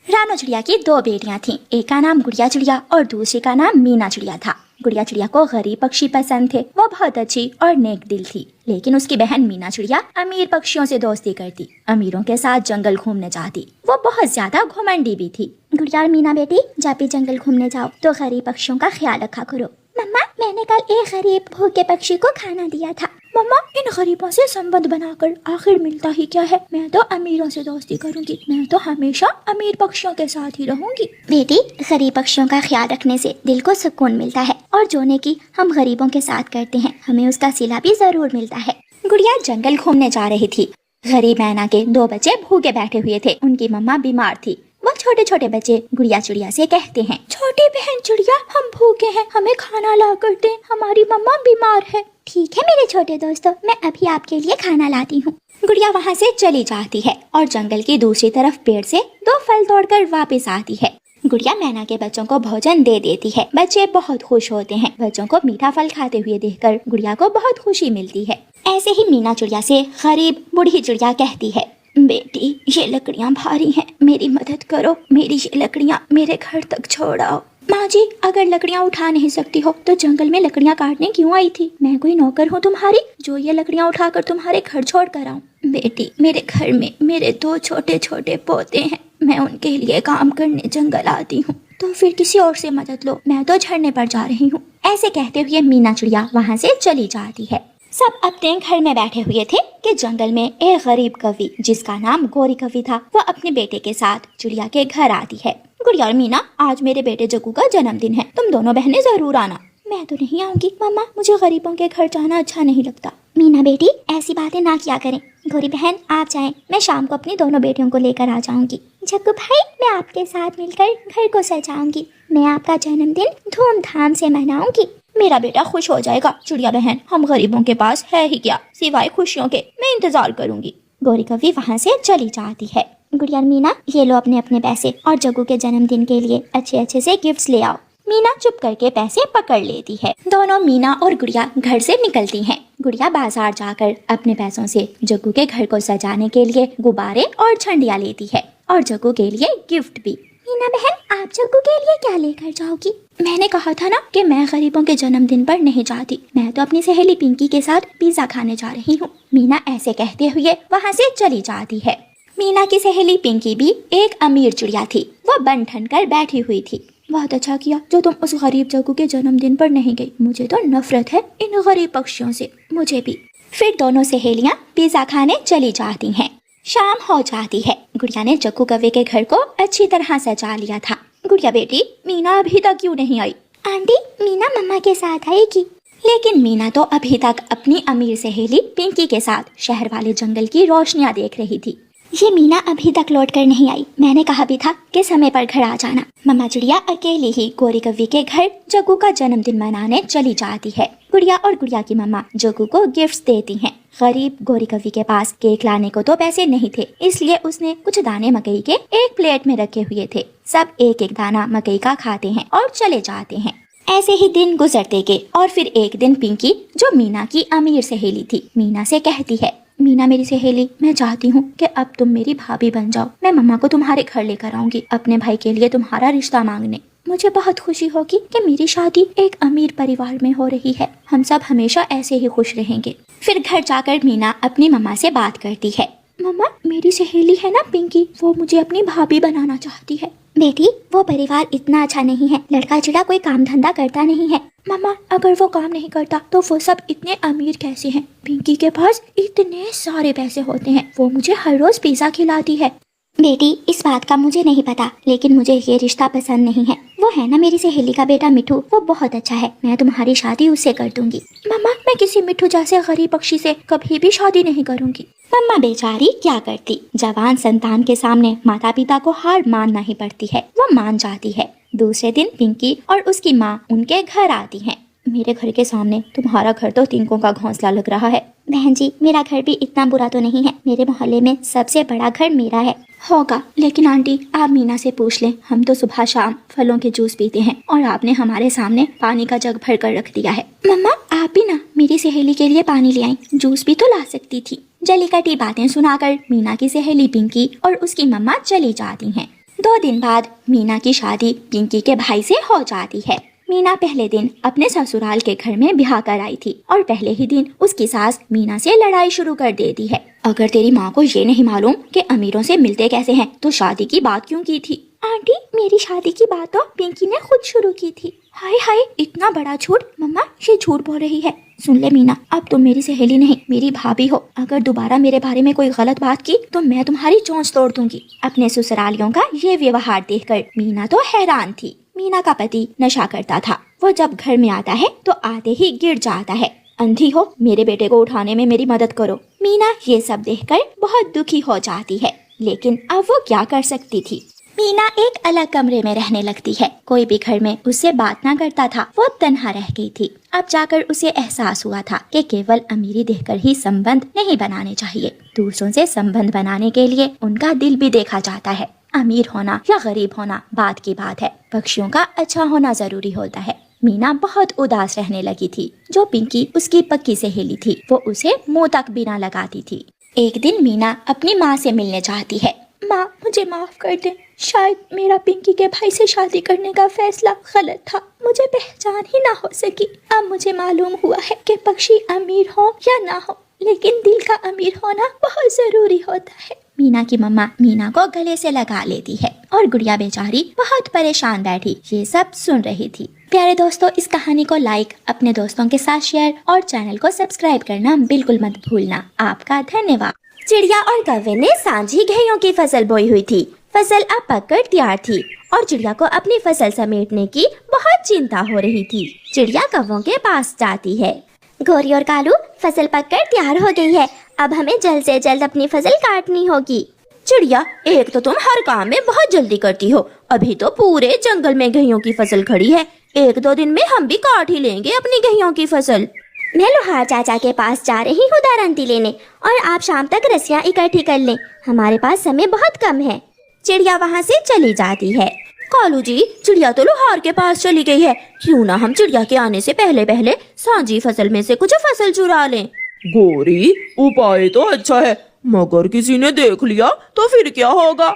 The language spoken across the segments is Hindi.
रानो चिड़िया की दो बेटियां थीं। एक का नाम गुड़िया चिड़िया और दूसरी का नाम मीना चिड़िया था। गुड़िया चिड़िया को गरीब पक्षी पसंद थे। वो बहुत अच्छी और नेक दिल थी। लेकिन उसकी बहन मीना चिड़िया अमीर पक्षियों से दोस्ती करती, अमीरों के साथ जंगल घूमने जाती। वो बहुत ज्यादा घुमंडी भी थी। गुड़िया और मीना बेटी, जब भी जंगल घूमने जाओ तो गरीब पक्षियों का ख्याल रखा करो। मम्मा, मैंने कल एक गरीब भूखे पक्षी को खाना दिया था। मम्मा, इन गरीबों से संबंध बनाकर आखिर मिलता ही क्या है। मैं तो अमीरों से दोस्ती करूंगी। मैं तो हमेशा अमीर पक्षियों के साथ ही रहूंगी। बेटी, गरीब पक्षियों का ख्याल रखने से दिल को सुकून मिलता है और जो नेकी हम गरीबों के साथ करते हैं हमें उसका सिला भी जरूर मिलता है। गुड़िया जंगल घूमने जा रही थी। गरीब मैना के दो बच्चे भूखे बैठे हुए थे। उनकी मम्मा बीमार थी। वो छोटे छोटे बच्चे गुड़िया चिड़िया से कहते हैं, छोटी बहन चिड़िया, हम भूखे हैं, हमें खाना ला कर दे, हमारी मम्मा बीमार है। ठीक है मेरे छोटे दोस्तों, मैं अभी आपके लिए खाना लाती हूँ। गुड़िया वहाँ से चली जाती है और जंगल की दूसरी तरफ पेड़ से दो फल तोड़कर वापस आती है। गुड़िया मैना के बच्चों को भोजन दे देती है। बच्चे बहुत खुश होते हैं। बच्चों को मीठा फल खाते हुए देखकर गुड़िया को बहुत खुशी मिलती है। ऐसे ही मीना चिड़िया से गरीब बूढ़ी चिड़िया कहती है, बेटी, ये लकड़ियाँ भारी हैं, मेरी मदद करो। मेरी ये लकड़ियाँ मेरे घर तक छोड़ आओ। माँ जी, अगर लकड़ियाँ उठा नहीं सकती हो तो जंगल में लकड़ियाँ काटने क्यों आई थी? मैं कोई नौकर हूँ तुम्हारी जो ये लकड़ियाँ उठाकर तुम्हारे घर छोड़ कर आऊँ? बेटी, मेरे घर में मेरे दो छोटे छोटे पोते हैं, मैं उनके लिए काम करने जंगल आती हूँ, तो फिर किसी और से मदद लो, मैं तो झरने पर जा रही हूँ। ऐसे कहते हुए मीना चिड़िया वहाँ से चली जाती है। सब अपने घर में बैठे हुए थे कि जंगल में एक गरीब कवि जिसका नाम गोरी कवि था, वो अपने बेटे के साथ चिड़िया के घर आती है। गुड़िया और मीना, आज मेरे बेटे जग्गू का जन्मदिन है, तुम दोनों बहनें जरूर आना। मैं तो नहीं आऊंगी मम्मा, मुझे गरीबों के घर जाना अच्छा नहीं लगता। मीना बेटी, ऐसी बातें ना किया करें। गोरी बहन, आप जाएं, मैं शाम को अपनी दोनों बेटियों को लेकर आ जाऊंगी। जग्गू भाई, मैं आपके साथ मिलकर घर को सजाऊंगी। मैं आपका जन्मदिन धूमधाम से मनाऊंगी। मेरा बेटा खुश हो जाएगा। चिड़िया बहन, हम गरीबों के पास है ही क्या सिवाय खुशियों के। मैं इंतजार करूंगी। गोरी कवि वहाँ से चली जाती है। गुड़िया और मीना, ये लो अपने अपने पैसे और जग्गू के जन्मदिन के लिए अच्छे अच्छे से गिफ्ट्स ले आओ। मीना चुप करके पैसे पकड़ लेती है। दोनों मीना और गुड़िया घर से निकलती हैं। गुड़िया बाजार जाकर अपने पैसों से जग्गू के घर को सजाने के लिए गुब्बारे और झंडियाँ लेती है और जग्गू के लिए गिफ्ट भी। मीना बहन, आप जग्गू के लिए क्या लेकर जाओगी? मैंने कहा था ना कि मैं गरीबों के जन्मदिन पर नहीं जाती। मैं तो अपनी सहेली पिंकी के साथ पिज्जा खाने जा रही हूँ। मीना ऐसे कहते हुए वहाँ से चली जाती है। मीना की सहेली पिंकी भी एक अमीर चिड़िया थी। वो बन ठन कर बैठी हुई थी। बहुत अच्छा किया जो तुम उस गरीब जग्गू के जन्मदिन पर नहीं गई। मुझे तो नफरत है इन गरीब पक्षियों से। मुझे भी। फिर दोनों सहेलियाँ पिज्जा खाने चली जाती हैं। शाम हो जाती है। गुड़िया ने जग्गू कव्वे के घर को अच्छी तरह सजा लिया था। गुड़िया बेटी, मीना अभी तक क्यों नहीं आई? आंटी, मीना मम्मा के साथ आएगी। लेकिन मीना तो अभी तक अपनी अमीर सहेली पिंकी के साथ शहर वाले जंगल की रोशनियां देख रही थी। ये मीना अभी तक लौट कर नहीं आई। मैंने कहा भी था कि समय पर घर आ जाना। मम्मा चिड़िया अकेली ही गोरी कव्वी के घर जग्गू का जन्मदिन मनाने चली जाती है। गुड़िया और गुड़िया की मम्मा जग्गू को गिफ्ट्स देती हैं। गरीब गोरी कव्वी के पास केक लाने को तो पैसे नहीं थे, इसलिए उसने कुछ दाने मकई के एक प्लेट में रखे हुए थे। सब एक एक दाना मकई का खाते हैं और चले जाते हैं। ऐसे ही दिन गुजरते गए और फिर एक दिन पिंकी, जो मीना की अमीर सहेली थी, मीना से कहती है, मीना मेरी सहेली, मैं चाहती हूँ कि अब तुम मेरी भाभी बन जाओ। मैं मम्मा को तुम्हारे घर लेकर आऊंगी अपने भाई के लिए तुम्हारा रिश्ता मांगने। मुझे बहुत खुशी होगी कि मेरी शादी एक अमीर परिवार में हो रही है। हम सब हमेशा ऐसे ही खुश रहेंगे। फिर घर जाकर मीना अपनी मम्मा से बात करती है। मम्मा, मेरी सहेली है ना पिंकी, वो मुझे अपनी भाभी बनाना चाहती है। बेटी, वो परिवार इतना अच्छा नहीं है। लड़का चिड़ा कोई काम धंधा करता नहीं है। मम्मा, अगर वो काम नहीं करता तो वो सब इतने अमीर कैसे हैं? पिंकी के पास इतने सारे पैसे होते हैं, वो मुझे हर रोज पिज्जा खिलाती है। बेटी, इस बात का मुझे नहीं पता, लेकिन मुझे ये रिश्ता पसंद नहीं है। वो है ना मेरी सहेली का बेटा मिठू, वो बहुत अच्छा है। मैं तुम्हारी शादी उससे कर दूंगी। मम्मा, मैं किसी मिठू जैसे गरीब पक्षी से कभी भी शादी नहीं करूंगी। मम्मा बेचारी क्या करती, जवान संतान के सामने माता पिता को हार मानना ही पड़ती है। वो मान जाती है। दूसरे दिन पिंकी और उसकी माँ उनके घर आती हैं। मेरे घर के सामने तुम्हारा घर तो तिनकों का घोंसला लग रहा है। बहन जी, मेरा घर भी इतना बुरा तो नहीं है। मेरे मोहल्ले में सबसे बड़ा घर मेरा है। होगा, लेकिन आंटी आप मीना से पूछ लें। हम तो सुबह शाम फलों के जूस पीते हैं और आपने हमारे सामने पानी का जग भर कर रख दिया है। मम्मा, आप भी ना मेरी सहेली के लिए पानी ले आई, जूस भी तो ला सकती थी। जली कटी बातें सुनाकर मीना की सहेली पिंकी और उसकी मम्मा चली जाती हैं। 2 दिन बाद मीना की शादी पिंकी के भाई से हो जाती है। मीना पहले दिन अपने ससुराल के घर में ब्याह कर आई थी और पहले ही दिन उसकी सास मीना से लड़ाई शुरू कर देती है। अगर तेरी माँ को ये नहीं मालूम कि अमीरों से मिलते कैसे हैं, तो शादी की बात क्यों की थी? आंटी, मेरी शादी की बात तो पिंकी ने खुद शुरू की थी। हाय हाय, इतना बड़ा झूठ! मम्मा, ये झूठ बोल रही है। सुन ले मीना, अब तुम मेरी सहेली नहीं, मेरी भाभी हो। अगर दोबारा मेरे बारे में कोई गलत बात की तो मैं तुम्हारी चोंच तोड़ दूंगी। अपने ससुरालियों का ये व्यवहार देखकर मीना तो हैरान थी। मीना का पति नशा करता था। वो जब घर में आता है तो आते ही गिर जाता है। अंधी हो, मेरे बेटे को उठाने में मेरी मदद करो। मीना ये सब देखकर बहुत दुखी हो जाती है, लेकिन अब वो क्या कर सकती थी। मीना एक अलग कमरे में रहने लगती है। कोई भी घर में उससे बात ना करता था। वो तन्हा रह गई थी। अब जाकर उसे एहसास हुआ था कि केवल अमीरी देखकर ही संबंध नहीं बनाने चाहिए। दूसरों से संबंध बनाने के लिए उनका दिल भी देखा जाता है। अमीर होना या गरीब होना बात की बात है, पक्षियों का अच्छा होना जरूरी होता है। मीना बहुत उदास रहने लगी थी। जो पिंकी उसकी पक्की सहेली थी, वो उसे मुंह तक भी ना लगाती थी। एक दिन मीना अपनी माँ से मिलने चाहती है। माँ, मुझे माफ कर दे। शायद मेरा पिंकी के भाई से शादी करने का फैसला गलत था। मुझे पहचान ही ना हो सकी। अब मुझे मालूम हुआ है कि पक्षी अमीर हो या ना हो, लेकिन दिल का अमीर होना बहुत जरूरी होता है। मीना की मम्मा मीना को गले से लगा लेती है और गुड़िया बेचारी बहुत परेशान बैठी ये सब सुन रही थी। प्यारे दोस्तों, इस कहानी को लाइक, अपने दोस्तों के साथ शेयर और चैनल को सब्सक्राइब करना बिल्कुल मत भूलना। आपका धन्यवाद। चिड़िया और कौवे ने सांझी गेहूं की फसल बोई हुई थी। फसल अब पककर तैयार थी और चिड़िया को अपनी फसल समेटने की बहुत चिंता हो रही थी। चिड़िया कौवों के पास जाती है। गोरी और कालू, फसल पककर तैयार हो गई है। अब हमें जल्द से जल्द अपनी फसल काटनी होगी। चिड़िया, एक तो तुम हर काम में बहुत जल्दी करती हो। अभी तो पूरे जंगल में गेहूं की फसल खड़ी है। 1-2 दिन में हम भी काट ही लेंगे अपनी गेहूं की फसल। मैं लोहार चाचा के पास जा रही हूँ दारंती लेने, और आप शाम तक रस्सियाँ इकट्ठी कर लें। हमारे पास समय बहुत कम है। चिड़िया वहाँ से चली जाती है। कालू जी, चिड़िया तो लोहार के पास चली गई है। क्यों ना हम चिड़िया के आने से पहले पहले सांझी फसल में से कुछ फसल चुरा लें। गोरी, उपाय तो अच्छा है, मगर किसी ने देख लिया तो फिर क्या होगा?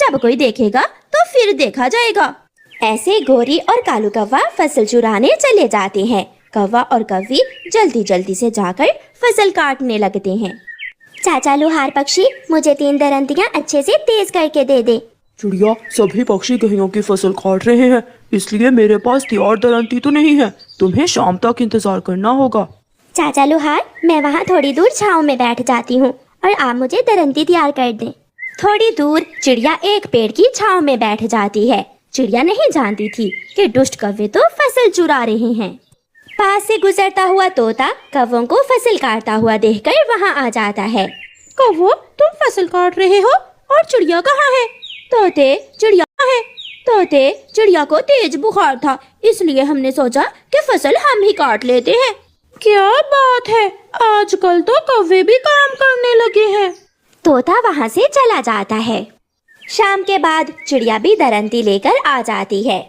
जब कोई देखेगा तो फिर देखा जाएगा। ऐसे गोरी और कालू कौवा फसल चुराने चले जाते हैं। कौवा और कौवी जल्दी जल्दी से जाकर फसल काटने लगते हैं। चाचा लोहार पक्षी, मुझे 3 दरंतियाँ अच्छे से तेज करके दे दे। चिड़िया, सभी पक्षी गेहूं की फसल काट रहे हैं, इसलिए मेरे पास तैयार दरंती तो नहीं है। तुम्हें शाम तक इंतजार करना होगा। चाचा लोहार, मैं वहाँ थोड़ी दूर छाँव में बैठ जाती हूँ और आप मुझे दरंती तैयार कर दें। थोड़ी दूर चिड़िया एक पेड़ की छाँव में बैठ जाती है। चिड़िया नहीं जानती थी कि दुष्ट कौवे तो फसल चुरा रहे हैं। पास से गुजरता हुआ तोता कौवों को फसल काटता हुआ देखकर वहाँ आ जाता है। कौवो, तुम फसल काट रहे हो और चिड़िया कहाँ है? तोते, चिड़िया है। तोते, चिड़िया को तेज बुखार था, इसलिए हमने सोचा कि फसल हम ही काट लेते हैं। क्या बात है, आजकल तो कौवे भी काम करने लगे हैं। तोता वहाँ से चला जाता है। शाम के बाद चिड़िया भी दरंती लेकर आ जाती है।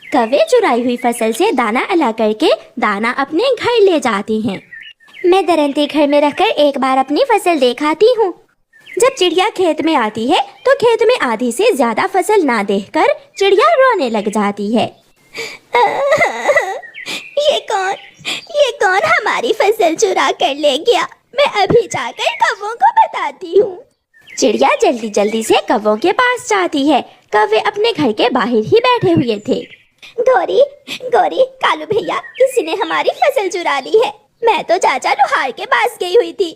कौवे चुराई हुई फसल से दाना अलग करके दाना अपने घर ले जाते हैं। मैं दरंती घर में रखकर एक बार अपनी फसल देखाती हूँ। जब चिड़िया खेत में आती है तो खेत में आधी से ज्यादा फसल ना देखकर चिड़िया रोने लग जाती है। ये कौन हमारी फसल चुरा कर ले गया? मैं अभी जाकर कौवों को बताती हूँ। चिड़िया जल्दी जल्दी से कौवों के पास जाती है। कौवे अपने घर के बाहर ही बैठे हुए थे। गोरी, कालू भैया, किसी ने हमारी फसल चुरा ली है। मैं तो चाचा लोहार के पास गई हुई थी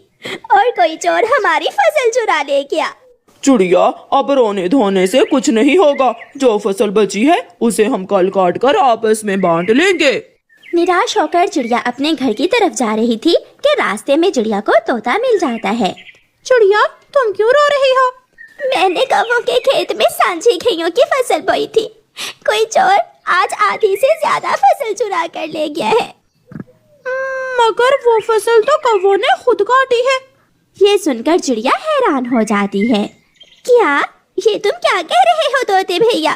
और कोई चोर हमारी फसल चुरा ले गया। चिड़िया, अब रोने धोने से कुछ नहीं होगा। जो फसल बची है उसे हम कल काट कर आपस में बांट लेंगे। निराश होकर चिड़िया अपने घर की तरफ जा रही थी कि रास्ते में चिड़िया को तोता मिल जाता है। चिड़िया, तुम क्यों रो रही हो? मैंने कौवों के खेत में सांझी गेहूं की फसल बोई थी। कोई चोर आज आधी से ज्यादा फसल चुरा कर ले गया है। मगर वो फसल तो कौवों ने खुद काटी है। ये सुनकर चिड़िया हैरान हो जाती है। क्या? ये तुम क्या कह रहे हो तोते भैया?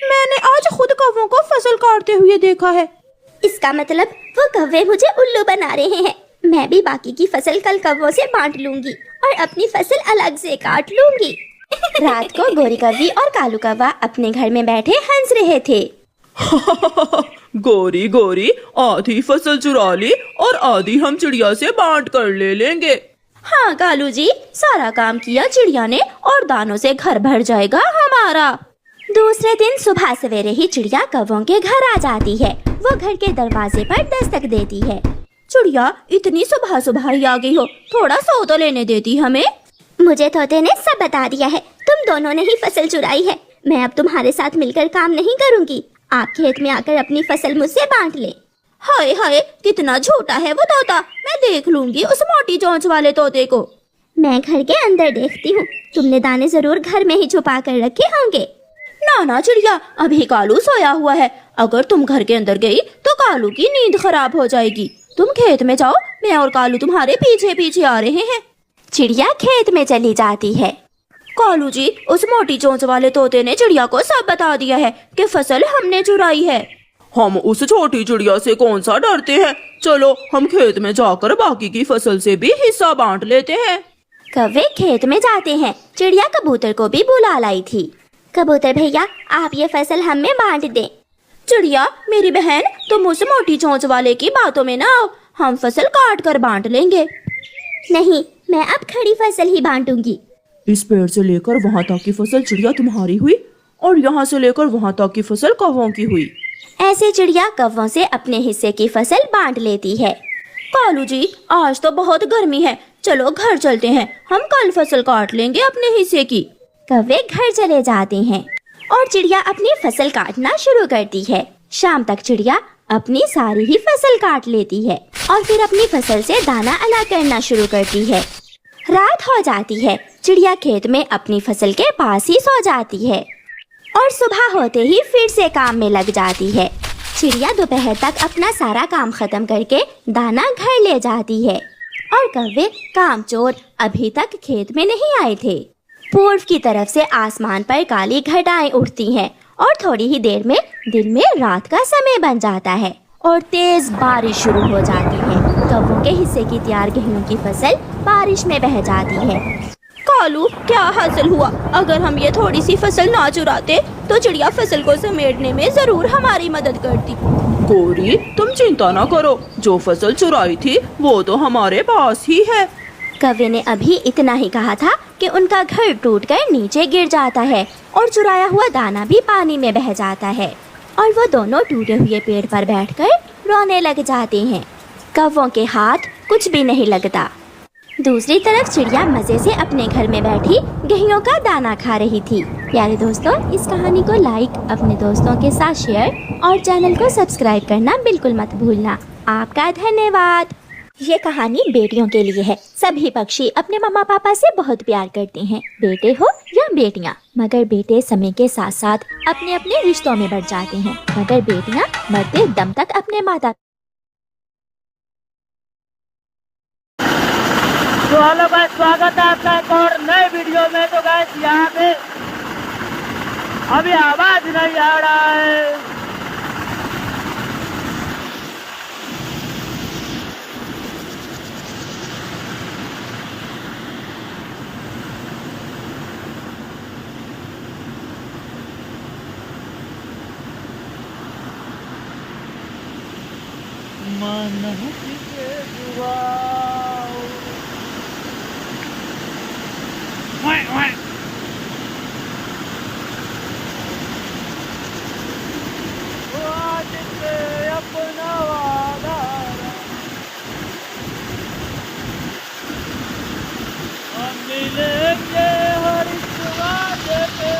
मैंने आज खुद कौवों को फसल काटते हुए देखा है। इसका मतलब वो कौवे मुझे उल्लू बना रहे हैं। मैं भी बाकी की फसल कल कौवों से बांट लूंगी और अपनी फसल अलग से काट लूंगी। रात को गोरी कौवी और कालू कौवा अपने घर में बैठे हंस रहे थे। गोरी गोरी आधी फसल चुरा ली और आधी हम चिड़िया से बांट कर ले लेंगे। हाँ कालू जी, सारा काम किया चिड़िया ने और दानों से घर भर जाएगा हमारा। दूसरे दिन सुबह सवेरे ही चिड़िया कौवों के घर आ जाती है। वो घर के दरवाजे पर दस्तक देती है। चिड़िया, इतनी सुबह सुबह ही आ गई हो, थोड़ा सो तो लेने देती हमें। मुझे तोते ने सब बता दिया है, तुम दोनों ने ही फसल चुराई है। मैं अब तुम्हारे साथ मिलकर काम नहीं करूंगी। आप खेत में आकर अपनी फसल मुझसे बांट ले। हाय हाय, कितना झूठा है वो तोता। मैं देख लूंगी उस मोटी चोंच वाले तोते को। मैं घर के अंदर देखती हूँ, तुमने दाने जरूर घर में ही छुपा कर रखे होंगे। ना ना चिड़िया, अभी कालू सोया हुआ है। अगर तुम घर के अंदर गई तो कालू की नींद खराब हो जाएगी। तुम खेत में जाओ, मैं और कालू तुम्हारे पीछे पीछे आ रहे हैं। चिड़िया खेत में चली जाती है। कालू जी, उस मोटी चोंच वाले तोते ने चिड़िया को सब बता दिया है कि फसल हमने चुराई है। हम उस छोटी चिड़िया से कौन सा डरते हैं। चलो हम खेत में जाकर बाकी की फसल से भी हिस्सा बांट लेते हैं। कौवे खेत में जाते हैं। चिड़िया कबूतर को भी बुला लाई थी। कबूतर भैया, आप ये फसल हमें बांट दें। चिड़िया, मेरी बहन, तुम उस मोटी चोंच वाले की बातों में ना आओ। हम फसल काट कर बांट लेंगे। नहीं, मैं अब खड़ी फसल ही बांटूंगी। इस पेड़ से लेकर वहाँ तक की फसल चिड़िया तुम्हारी हुई और यहाँ से लेकर वहाँ तक की फसल कौवों की हुई। ऐसे चिड़िया कौवों से अपने हिस्से की फसल बांट लेती है। कालू जी, आज तो बहुत गर्मी है, चलो घर चलते हैं। हम कल फसल काट लेंगे अपने हिस्से की। कौवे घर चले जाते हैं और चिड़िया अपनी फसल काटना शुरू करती है। शाम तक चिड़िया अपनी सारी ही फसल काट लेती है और फिर अपनी फसल से दाना अलग करना शुरू करती है। रात हो जाती है। चिड़िया खेत में अपनी फसल के पास ही सो जाती है और सुबह होते ही फिर से काम में लग जाती है। चिड़िया दोपहर तक अपना सारा काम खत्म करके दाना घर ले जाती है और कौवे कामचोर अभी तक खेत में नहीं आए थे। पूर्व की तरफ से आसमान पर काली घटाएं उठती हैं और थोड़ी ही देर में दिन में रात का समय बन जाता है और तेज बारिश शुरू हो जाती है। कौवों के हिस्से की तैयार गेहूं की फसल बारिश में बह जाती है। कालू, क्या हासिल हुआ? अगर हम ये थोड़ी सी फसल ना चुराते तो चिड़िया फसल को समेटने में जरूर हमारी मदद करती। गोरी, तुम चिंता ना करो, जो फसल चुराई थी वो तो हमारे पास ही है। कौवे ने अभी इतना ही कहा था कि उनका घर टूटकर नीचे गिर जाता है और चुराया हुआ दाना भी पानी में बह जाता है और वो दोनों टूटे हुए पेड़ पर बैठकर रोने लग जाते हैं। कौवों के हाथ कुछ भी नहीं लगता। दूसरी तरफ चिड़िया मजे से अपने घर में बैठी गेहूं का दाना खा रही थी। प्यारे दोस्तों, इस कहानी को लाइक, अपने दोस्तों के साथ शेयर और चैनल को सब्सक्राइब करना बिल्कुल मत भूलना। आपका धन्यवाद। ये कहानी बेटियों के लिए है। सभी पक्षी अपने मम्मा पापा से बहुत प्यार करते हैं, बेटे हो या बेटियां। मगर बेटे समय के साथ साथ अपने अपने रिश्तों में बढ़ जाते हैं, मगर बेटियां मरते दम तक अपने माता। तो हेलो गाइस, स्वागत है आपका एक और नए वीडियो में। तो गाइस, यहाँ पे अभी आवाज नहीं आ रहा है। मन के दुआ आज से अपना वादा हम मिलेंगे हर इस वादे पे।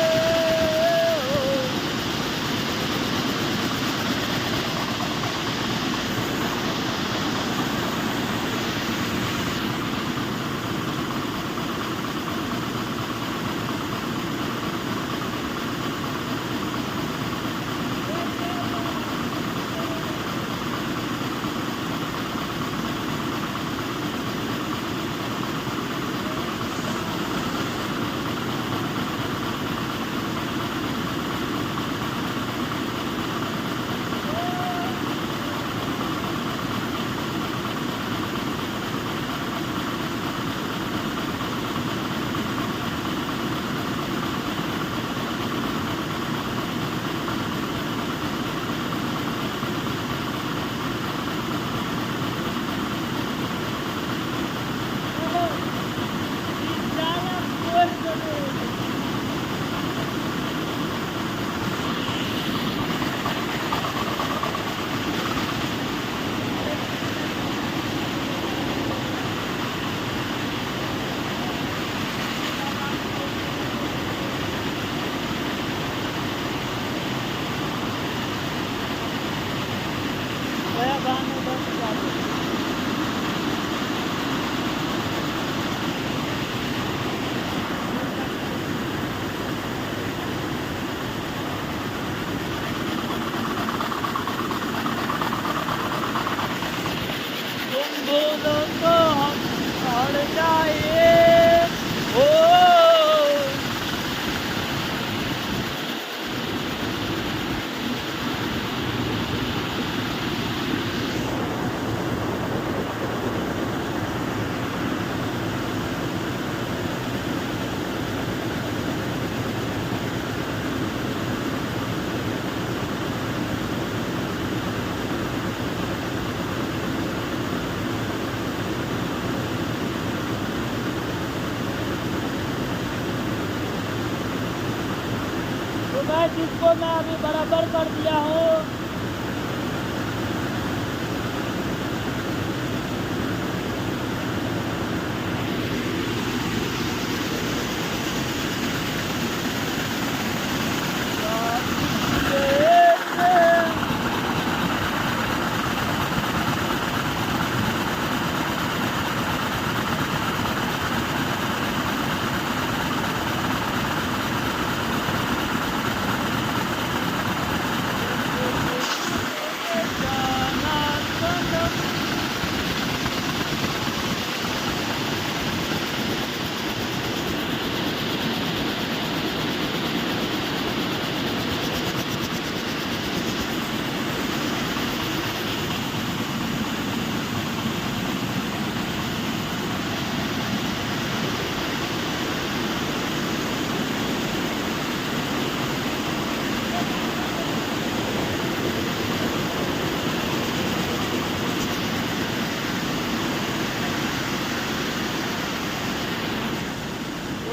गाइस इसको मैं अभी बराबर कर दिया हूँ।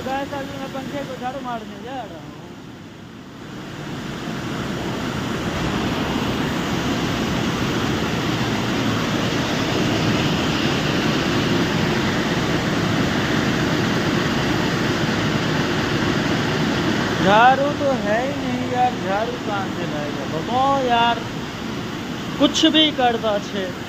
गाइस अभी मैं पंखे को झाड़ू मारने जा रहा हूँ। झाड़ू तो है ही नहीं यार, झाड़ू कहाँ से लाएगा बताओ यार, कुछ भी करता छे।